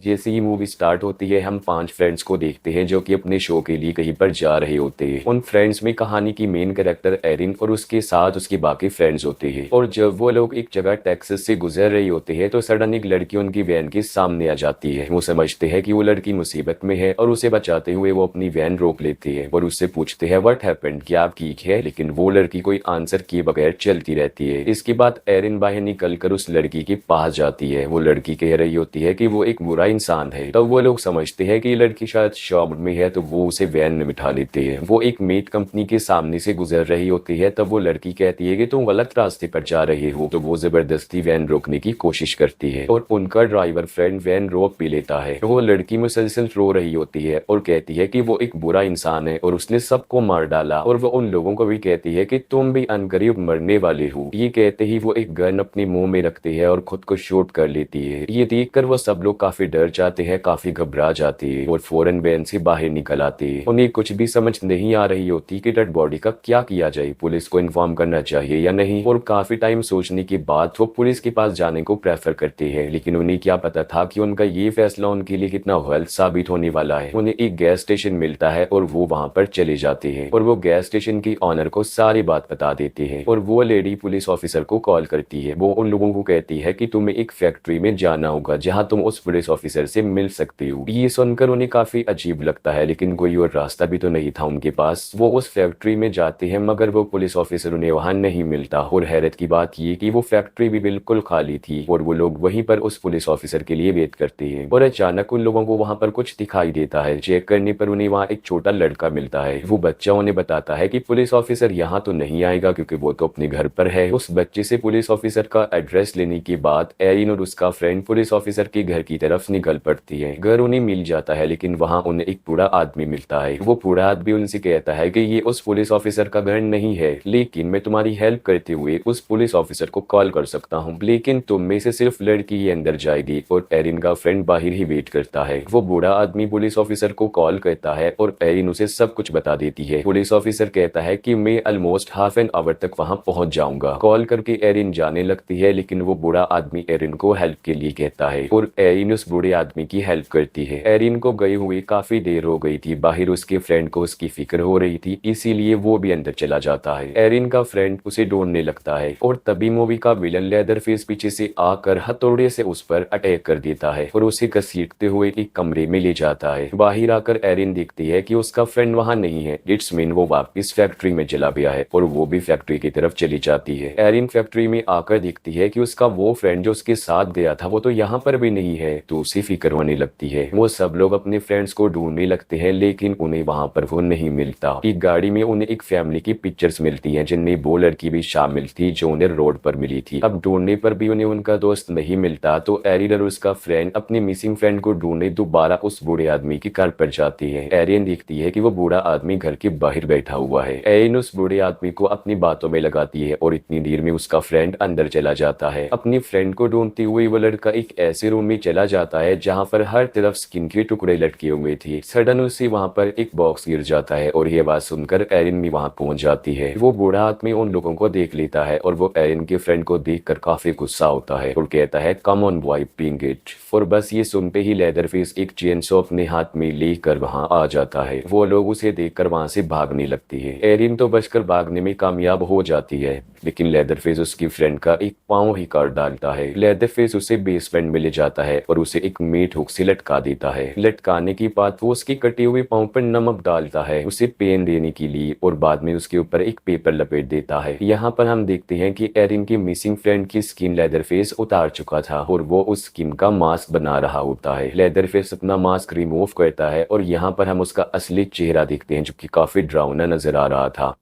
जैसे ही movie start होती है हम 5 फ्रेंड्स को देखते हैं जो कि अपने शो के लिए कहीं पर जा रहे होते हैं। उन फ्रेंड्स में कहानी की मेन कैरेक्टर एरिन और उसके साथ उसके बाकी फ्रेंड्स होते हैं। और जब वो लोग एक जगह टेक्सास से गुजर रही होते हैं तो सडन एक लड़की उनकी वैन के सामने आ जाती है। वो समझते हैं कि वो लड़की मुसीबत में है और उसे बचाते हुए वो अपनी वैन रोक लेते हैं और उससे पूछते हैं व्हाट हैपेंड, क्या आप ठीक है? लेकिन वो लड़की कोई आंसर किए बगैर चलती रहती है। इसके बाद एरिन बाहर निकल कर उस लड़की के पास जाती है। वो लड़की कह रही होती है कि वो एक बुरा इंसान है। तब वो लोग समझते हैं कि ये लड़की शायद शॉप में है तो वो उसे वैन में बिठा लेते हैं। वो एक मीट कंपनी के सामने से गुजर रही होती है। तब वो लड़की कहती है कि तुम गलत रास्ते पर जा रहे हो। तो वो जबरदस्ती वैन रोकने की कोशिश करती है और उनका ड्राइवर फ्रेंड वैन रोक भी लेता है। तो वो लड़की मुसलसल रो रही होती है और कहती है कि वो एक बुरा इंसान है और उसने सबको मार डाला। और वो उन लोगों को भी कहती है कि तुम भी अनकरीब मरने वाले हो। ये कहते ही वो एक गन अपने मुंह में रखती है और खुद को शूट कर लेती है। ये देखकर वो सब लोग काफी डर जाते हैं, काफी घबरा जाते हैं और फौरन वैन से बाहर निकल आते हैं। उन्हें कुछ भी समझ नहीं आ रही होती कि डेड बॉडी का क्या किया जाए, पुलिस को इन्फॉर्म करना चाहिए या नहीं। और काफी टाइम सोचने के बाद वो पुलिस के पास जाने को प्रेफर करते हैं। लेकिन उन्हें क्या पता था कि उनका ये फैसला उनके लिए कितना गलत साबित होने वाला है। उन्हें एक गैस स्टेशन मिलता है और वो वहां पर चले जाते हैं और वो गैस स्टेशन की ऑनर को सारी बात बता देते हैं। और वो लेडी पुलिस ऑफिसर को कॉल करती है। वो उन लोगों को कहती है कि तुम्हें एक फैक्ट्री में जाना होगा जहां तुम उस पुलिस ऑफिसर से मिल सकते हो। ये सुनकर उन्हें काफी अजीब लगता है लेकिन कोई और रास्ता भी तो नहीं था उनके पास। वो उस फैक्ट्री में जाते हैं मगर वो पुलिस ऑफिसर उन्हें वहां नहीं मिलता। और हैरत की बात ये कि वो फैक्ट्री भी बिल्कुल खाली थी और वो लोग वहीं पर उस पुलिस ऑफिसर के लिए वेट करते हैं। और अचानक उन लोगों को वहां पर कुछ दिखाई देता है। चेक करने पर उन्हें वहां एक छोटा लड़का मिलता है। वो बच्चा उन्हें बताता है कि पुलिस ऑफिसर यहाँ तो नहीं आएगा क्योंकि वो तो अपने घर पर है। उस बच्चे से पुलिस ऑफिसर का एड्रेस लेने के बाद एरिन और उसका फ्रेंड पुलिस ऑफिसर के घर की तरफ निकल पड़ती है। घर उन्हें मिल जाता है लेकिन वहां उन्हें एक बूढ़ा आदमी मिलता है। वो बूढ़ा आदमी उनसे कहता है कि ये उस पुलिस ऑफिसर का घर नहीं है लेकिन मैं तुम्हारी हेल्प करते हुए उस पुलिस ऑफिसर को कॉल कर सकता हूँ, लेकिन तुम में से सिर्फ लड़की ही अंदर जाएगी। और एरिन का फ्रेंड बाहर ही वेट करता है। वो बूढ़ा आदमी पुलिस ऑफिसर को कॉल करता है और एरिन उसे सब कुछ बता देती है। पुलिस ऑफिसर कहता है कि मैं ऑलमोस्ट हाफ एन आवर तक वहां पहुंच जाऊंगा। कॉल करके एरिन जाने लगती है लेकिन वो बूढ़ा आदमी एरिन को हेल्प के लिए कहता है और एरिन उस बूढ़े आदमी की हेल्प करती है। एरिन को गए हुए काफी देर हो गई थी। बाहर उसके फ्रेंड को उसकी फिक्र हो रही थी इसीलिए वो भी अंदर चला जाता है। एरिन का फ्रेंड उसे ढूंढने लगता है और तभी मूवी का विलन लेदरफेस पीछे से आकर हथौड़े से उस पर अटैक कर देता है और उसे घसीटते हुए एक कमरे में ले जाता है। बाहर आकर एरिन देखती है कि उसका फ्रेंड वहां नहीं है। इट्स मीन वो वापस फैक्ट्री में चला गया है और वो भी फैक्ट्री की तरफ चली जाती है। एरिन फैक्ट्री में आकर देखती है कि उसका वो फ्रेंड जो उसके साथ गया था वो तो यहाँ पर भी नहीं है। तो उसे फिक्र होने लगती है। वो सब लोग अपने फ्रेंड्स को ढूंढने लगते हैं लेकिन उन्हें वहां पर वो नहीं मिलता। एक गाड़ी में उन्हें एक फैमिली की पिक्चर्स मिलती है जिनमें वो लड़की भी शामिल थी जो उन्हें रोड पर मिली थी। अब ढूंढने पर भी उन्हें उनका दोस्त नहीं मिलता तो एरिन और उसका फ्रेंड अपने मिसिंग फ्रेंड को ढूंढने दोबारा उस बूढ़े आदमी के घर पर जाती है। एरिन देखती है कि वो बूढ़ा आदमी घर के बाहर बैठा हुआ है। एरिन उस बूढ़े आदमी को अपनी बातों में लगाती है और इतनी देर में उसका फ्रेंड अंदर चला जाता है। अपनी फ्रेंड को ढूंढते हुए वो लड़का एक ऐसे रूम में चला जाता है जहाँ पर हर तरफ स्किन के टुकड़े लटके हुए थे। सडन उसे वहाँ पर एक बॉक्स गिर जाता है और ये बात सुनकर एरिन भी वहाँ पहुंच जाती है। वो बूढ़ा आदमी उन लोगों को देख लेता है और वो एरिन के फ्रेंड को देखकर काफी गुस्सा होता है और कहता है come on boy bring it. और बस ये सुनते ही लेदरफेस एक चेनसॉ अपने हाथ में लेकर वहाँ आ जाता है। वो लोग उसे देखकर वहाँ से भागने लगती है। एरिन तो बचकर भागने में कामयाब हो जाती है लेकिन लेदरफेस उसकी फ्रेंड का एक पाँव ही काट डालता है। लेदरफेस उसे बेसमेंट में ले जाता है और उसे एक मीट हुक से लटका देता है। लटकाने के बाद वो उसकी कटी हुई पाँव पर नमक डालता है उसे पेन देने के लिए और बाद में उसके ऊपर एक पेपर लपेट देता है। यहाँ पर हम देखते हैं कि एरिन की मिसिंग फ्रेंड की स्किन लेदरफेस उतार चुका था और वो उस स्किन का मास्क बना रहा होता है। लेदरफेस अपना मास्क रिमूव करता है और यहाँ पर हम उसका असली चेहरा देखते हैं जो कि काफी डरावना नजर आ रहा था।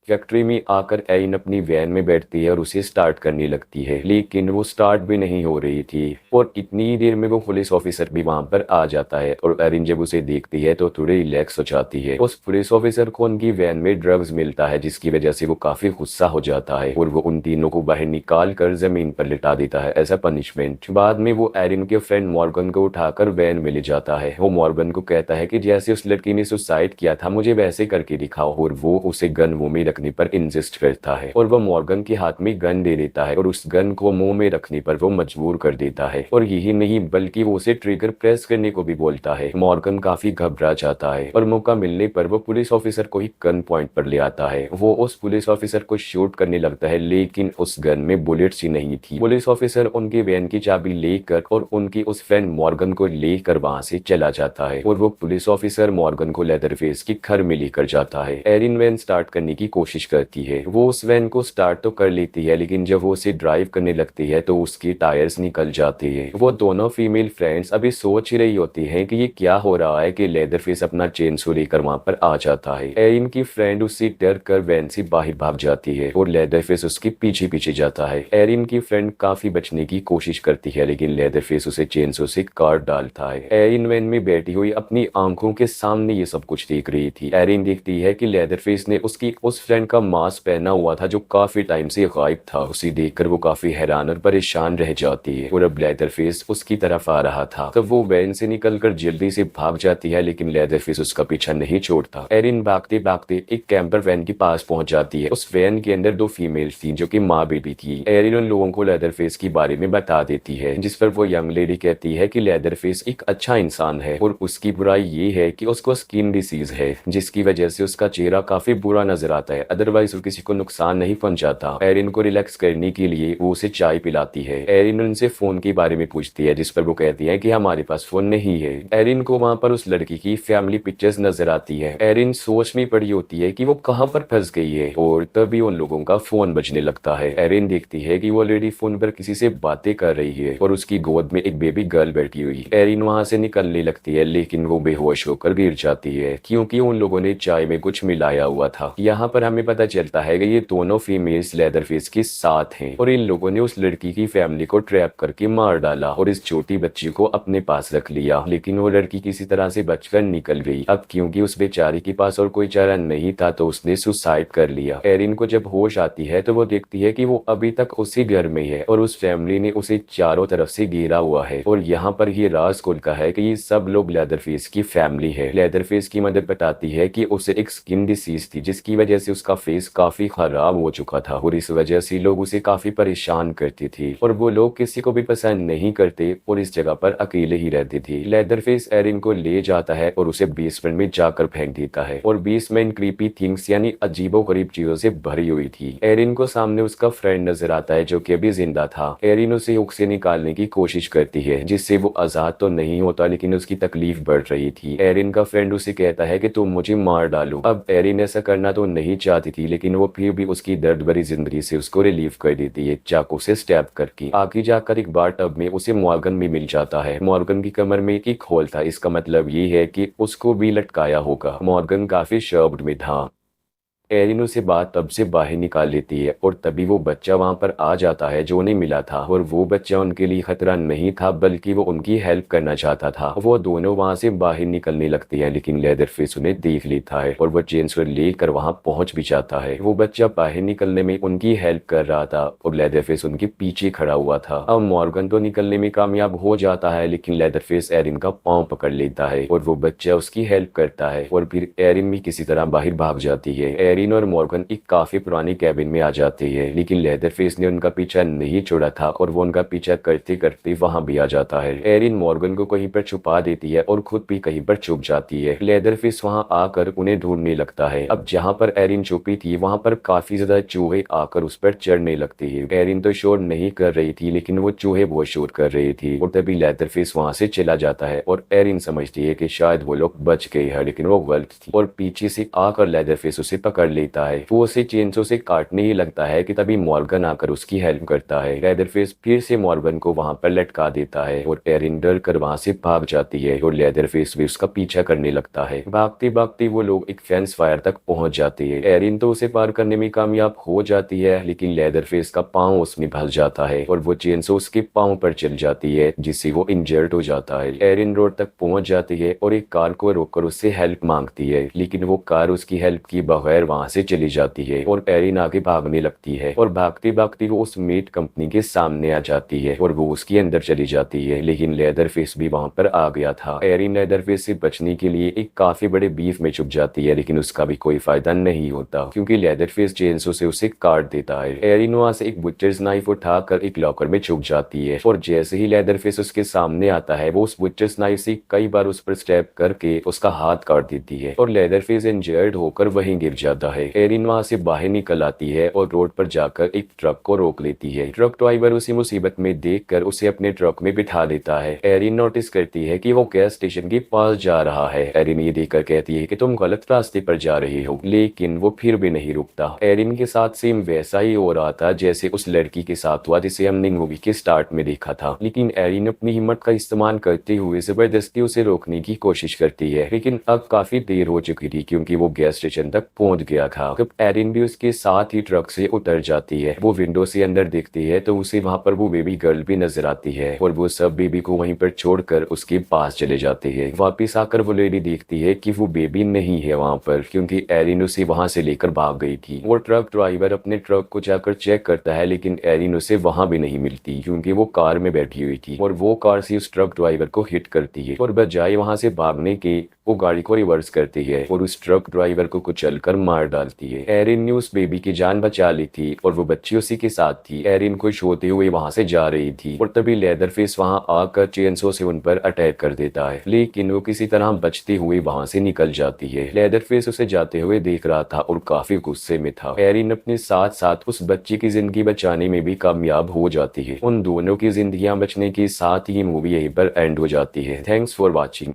फैक्ट्री में आकर एरिन अपनी वैन में बैठती है और उसे स्टार्ट करने लगती है लेकिन वो स्टार्ट भी नहीं हो रही थी और इतनी देर में वो पुलिस ऑफिसर भी वहां पर आ जाता है और एरिन जब उसे देखती है तो थोड़ी रिलैक्स हो जाती है। उस पुलिस ऑफिसर को उनकी वैन में ड्रग्स मिलता है जिसकी वजह से वो काफी गुस्सा हो जाता है और वो उन तीनों को बाहर निकाल कर जमीन पर लिटा देता है एज अ पनिशमेंट। बाद में वो एरिन के फ्रेंड मॉर्गन को उठाकर वैन में ले जाता है। वो मॉर्गन को कहता है कि जैसे उस लड़की ने सुसाइड किया था मुझे वैसे करके दिखाओ और वो उसे गन मुंह में रखने पर इंसिस्ट करता है और वह मॉर्गन के हाथ में गन दे देता है और उस गन को मुंह में रखने पर वो मजबूर कर देता है और यही नहीं बल्कि वो उसे ट्रिगर प्रेस करने को भी बोलता है। मॉर्गन काफी घबरा जाता है और मौका मिलने पर वो पुलिस ऑफिसर को ही गन पॉइंट पर ले आता है। वो उस पुलिस ऑफिसर को शूट करने लगता है लेकिन उस गन में बुलेट्स ही नहीं थी। पुलिस ऑफिसर उनके वैन की चाबी लेकर और उनकी उस फ्रेंड मॉर्गन को लेकर वहां से चला जाता है और वो पुलिस ऑफिसर मॉर्गन को लेदरफेस के घर में लेकर जाता है। एरिन वैन स्टार्ट करने की कोशिश करती है। वो उस वैन को स्टार्ट तो कर लेती है लेकिन जब वो उसे ड्राइव करने लगती है तो उसके टायर्स निकल जाते हैं। वो दोनों फीमेल फ्रेंड्स अभी सोच ही रही होती हैं कि ये क्या हो रहा है कि लेदरफेस अपना चेनसो लेकर वहां पर आ जाता है। एरिन की फ्रेंड उससे डर कर वैन से बाहर भाग जाती है और लेदरफेस उसके पीछे पीछे जाता है। एरिन की फ्रेंड काफी बचने की कोशिश करती है लेकिन लेदरफेस उसे चेनसो से काट डालता है। एरिन वैन में बैठी हुई अपनी आंखों के सामने ये सब कुछ देख रही थी। एरिन देखती है कि लेदरफेस ने उसकी उस फ्रेंड का मास्क पहना हुआ था जो काफी टाइम से गायब था। उसे देखकर वो काफी हैरान और परेशान रह जाती है और अब लेदरफेस उसकी तरफ आ रहा था। तब वो वैन से निकलकर जल्दी से भाग जाती है लेकिन लेदरफेस उसका पीछा नहीं छोड़ता। एरिन भागते भागते एक कैंपर वैन के पास पहुंच जाती है। उस वैन के अंदर दो फीमेल्स थी जो कि माँ बेटी थी। एरिन उन लोगों को लेदरफेस के बारे में बता देती है जिस पर वो यंग लेडी कहती है कि लेदरफेस एक अच्छा इंसान है और उसकी बुराई ये है कि उसको स्किन डिसीज है जिसकी वजह से उसका चेहरा काफी बुरा नजर आता है, अदरवाइज वो किसी को नुकसान नहीं पहुंचाता। एरिन को रिलैक्स करने के लिए वो उसे चाय पिलाती है। एरिन उनसे फोन के बारे में पूछती है जिस पर वो कहती है कि हमारे पास फोन नहीं है। एरिन को वहां पर उस लड़की की फैमिली पिक्चर्स नजर आती है। एरिन सोच में पड़ी होती है कि वो कहां पर फंस गई है और तभी उन लोगों का फोन बजने लगता है। एरिन देखती है कि वो लेडी फोन पर किसी से बातें कर रही है और उसकी गोद में एक बेबी गर्ल बैठी हुई। एरिन वहां से निकलने लगती है लेकिन वो बेहोश होकर गिर जाती है क्योंकि उन लोगों ने चाय में कुछ मिलाया हुआ था। यहाँ पर हमें पता चलता है कि ये दोनों फीमेल्स लेदरफेस के साथ हैं और इन लोगों ने उस लड़की की फैमिली को ट्रैप करके मार डाला और इस छोटी बच्ची को अपने पास रख लिया। लेकिन वो लड़की किसी तरह से बचकर निकल गई। अब क्योंकि उस बेचारी के पास और कोई चारा नहीं था तो उसने सुसाइड कर लिया। एरिन को जब होश आती है तो वो देखती है कि वो अभी तक उसी घर में है और उस फैमिली ने उसे चारों तरफ से घेरा हुआ है और यहाँ पर ये राज खुलता है कि ये सब लोग लेदरफेस की फैमिली है। लेदरफेस की मदद बताती है कि उसे एक स्किन डिसीज थी जिसकी वजह से उसका फेस काफी खराब हो चुका था और इस वजह से लोग उसे काफी परेशान करते थे और वो लोग किसी को भी पसंद नहीं करते और इस जगह पर अकेले ही रहते थे। लेदरफेस एरिन को ले जाता है और उसे बेसमेंट में जाकर फेंक देता है और बेसमेंट क्रीपी थिंग्स यानी अजीबोगरीब चीजों से भरी हुई थी। एरिन को सामने उसका फ्रेंड नजर आता है जो कि अभी जिंदा था। एरिन उसे हुक से निकालने की कोशिश करती है जिससे वो आजाद तो नहीं होता लेकिन उसकी तकलीफ बढ़ रही थी। एरिन का फ्रेंड उसे कहता है कि तुम मुझे मार डालो। अब एरिन ऐसा करना तो नहीं चाहती थी लेकिन वो फिर भी उसकी दर्द भरी जिंदगी से उसको रिलीव कर देती है चाकू से स्टैब करके। आगे जाकर एक बार टब में उसे मॉर्गन भी मिल जाता है। मॉर्गन की कमर में एक होल था, इसका मतलब ये है कि उसको भी लटकाया होगा। मॉर्गन काफी शॉक्ड में था। एरिन उसे बात तब से बाहर निकाल लेती है और तभी वो बच्चा वहां पर आ जाता है जो उन्हें मिला था और वो बच्चा उनके लिए खतरा नहीं था बल्कि वो उनकी हेल्प करना चाहता था। वो दोनों वहां से बाहर निकलने लगती है लेकिन लेदरफेस उन्हें देख लेता है और वो चेनसो लेकर वहां पहुंच भी जाता है। वो बच्चा बाहर निकलने में उनकी हेल्प कर रहा था और लेदरफेस उनके पीछे खड़ा हुआ था। अब मॉर्गन तो निकलने में कामयाब हो जाता है लेकिन लेदरफेस एरिन का पाँव पकड़ लेता है और वो बच्चा उसकी हेल्प करता है और फिर एरिन भी किसी तरह बाहर भाग जाती है। एरिन और मॉर्गन एक काफी पुरानी कैबिन में आ जाते हैं लेकिन लेदरफेस ने उनका पीछा नहीं छोड़ा था और वो उनका पीछा करते करते वहां भी आ जाता है। एरिन मॉर्गन को कहीं पर छुपा देती है और खुद भी कहीं पर छुप जाती है। लेदरफेस वहां आकर उन्हें ढूंढने लगता है। अब जहां पर एरिन छुपी थी वहां पर काफी ज्यादा चूहे आकर उस पर चढ़ने लगते हैं। एरिन तो शोर नहीं कर रही थी लेकिन वो चूहे बहुत शोर कर रहे थे और तभी लेदरफेस वहां से चला जाता है और एरिन समझती है कि शायद वो लोग बच गए हैं लेकिन वो गलत थी और पीछे से आकर लेदरफेस उसे पकड़ लेता है। वो उसे चेनसो से काटने ही लगता है कि तभी मॉर्गन आकर उसकी हेल्प करता है। लेदरफेस फिर से मॉर्गन को वहां पर लटका देता है और एरिन डर कर वहां से भाग जाती है और लेदरफेस भी उसका पीछा करने लगता है। भागते भागते वो लोग एक फेंस फायर तक पहुंच जाते हैं। एरिन तो उसे पार करने में कामयाब हो जाती है लेकिन लेदरफेस का पाँव उसमें फंस जाता है और वो चेनसो उसके पाँव पर चल जाती है जिससे वो इंजर्ड हो जाता है। एरिन रोड तक पहुंच जाती है और एक कार को रोककर उससे हेल्प मांगती है लेकिन वो कार उसकी हेल्प की बगैर वहाँ से चली जाती है और एरिन आगे भागने लगती है और भागते भागते वो उस मीट कंपनी के सामने आ जाती है और वो उसके अंदर चली जाती है, लेकिन लेदरफेस भी वहाँ पर आ गया था। एरिन लेदरफेस से बचने के लिए एक काफी बड़े बीफ में छुप जाती है, लेकिन उसका भी कोई फायदा नहीं होता क्योंकि लेदरफेस चेनसो से उसे काट देता है। एरिन वहाँ से एक बुचर्स नाइफ उठाकर एक लॉकर में छुप जाती है और जैसे ही लेदरफेस उसके सामने आता है वो उस बुचर्स नाइफ से कई बार उस पर स्टैब करके उसका हाथ काट देती है और लेदरफेस इंजर्ड होकर वहीं गिर जाता है। एरिन वहाँ से बाहर निकल आती है और रोड पर जाकर एक ट्रक को रोक लेती है। ट्रक ड्राइवर उसी मुसीबत में देखकर उसे अपने ट्रक में बिठा देता है। एरिन नोटिस करती है कि वो गैस स्टेशन के पास जा रहा है। एरिन ये देखकर कहती है कि तुम गलत रास्ते पर जा रहे हो, लेकिन वो फिर भी नहीं रुकता। एरिन के साथ सेम वैसा ही हो रहा था जैसे उस लड़की के साथ हुआ जिसे हमने मूवी के स्टार्ट में देखा था, लेकिन एरिन अपनी हिम्मत का इस्तेमाल करते हुए जबरदस्ती उसे रोकने की कोशिश करती है, लेकिन अब काफी देर हो चुकी थी क्योंकि वो गैस स्टेशन तक पहुंच गया था। अब एरिन भी उसके साथ ही ट्रक से उतर जाती है। वो विंडो से अंदर देखती है तो उसे वहां पर वो बेबी गर्ल भी नजर आती है और वो सब बेबी को वहीं पर छोड़कर उसके पास चले जाते हैं। वापिस आकर वो लेडी देखती है कि वो बेबी नहीं है वहां पर क्योंकि एरिन उसे वहां से लेकर भाग गई थी। वो ट्रक ड्राइवर अपने ट्रक को जाकर चेक करता है, लेकिन एरिन उसे वहां भी नहीं मिलती क्योंकि वो कार में बैठी हुई थी और वो कार से उस ट्रक ड्राइवर को हिट करती है और बजाय वहां से भागने के वो गाड़ी को रिवर्स करती है और उस ट्रक ड्राइवर को कुचलकर मार डालती है। एरिन ने उस बेबी की जान बचा ली थी और वो बच्ची उसी के साथ थी। एरिन खुश होते हुए वहां से जा रही थी और तभी लेदरफेस वहां आकर चेनसो से उन पर अटैक कर देता है, लेकिन वो किसी तरह बचते हुए वहां से निकल जाती है। लेदरफेस उसे जाते हुए देख रहा था और काफी गुस्से में था। एरिन अपने साथ साथ उस बच्ची की जिंदगी बचाने में भी कामयाब हो जाती है। उन दोनों की जिंदगियां बचने के साथ ही मूवी यहीं पर एंड हो जाती है। Thanks for watching.